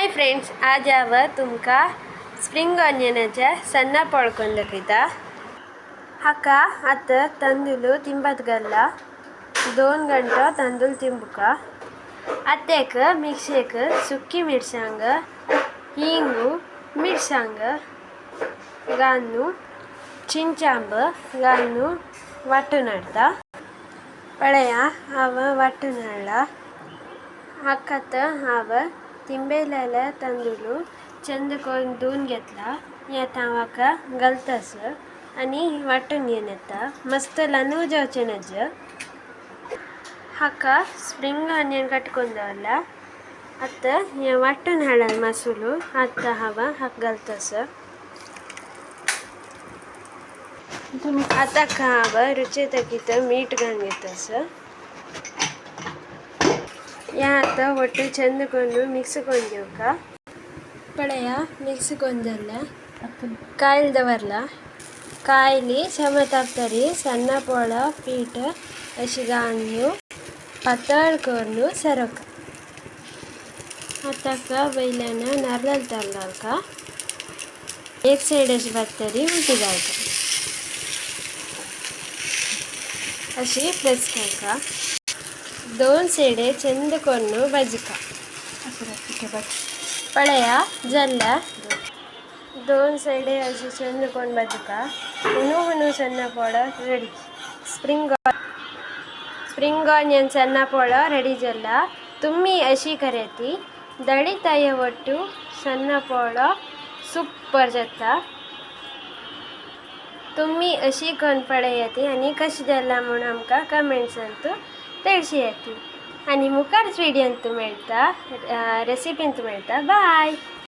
Hi friends, आज हांव तुमकां स्प्रिंग ऑनियनाच्या सन्ना पळकून दाखयता। हाका आतां तांदूळ तिंबात घाला 2 घंटो तांदूळ तिंबुका। आतेक मिक्सेक सुकी मिरसांग, हिंगू, मिरसांग घालून चिंचांब घालून वाटून हाडता। पळया हांव वाटून हाडला। हाकात हांव तिंबेलेले तांदूळ चंद करून धुवन घेतला। यात हांव हाका घालतास आनी वाटून घेवन येता। मस्त ल्हानू जावचें नज। हाका स्प्रिंग ऑनियन कट करून दवरला। आतां हे वाटून हाडला मसालो आतां हांव हाका घालतास। आतां हांव रुचे तकीत मीठ घालून घेतास। या आतां ಒಟ್ಟು ಚಂದಕೊಂಡು ಮಿಕ್ಸ್ ಕೊಂಡ್ಯೋಕ। पळया मिक्स करून जाल्ला। कायल दवरला। कायली समतापतरी सन्न पोळो पीठ अशी घालून पातळ करून सरक। आतां वयल्यान नारळ घालता। एक साइड अशी भाजतरी उलटी घालता। अशी प्रेस करता। 2 साइडे चंद करून भाजिका। पळया जाल्ला। 2 साइडे अशी चंद करून भाजिका। हुनू हुनू सन्न पोळो रेडी। स्प्रिंग ऑनियन सन्न पोळो रेडी जाला। तुम्ही अशी करेती दळिताय ಒಟ್ಟು सन्न पोळो सूपर जाता। तुम्ही अशी करून पळयाती आनी कशी जाला म्हूण आमकां कमेंट्सांत तळशियाती। आनी मुखारच व्हिडिओंत मेळटा रेसिपींत मेळटा। बाय।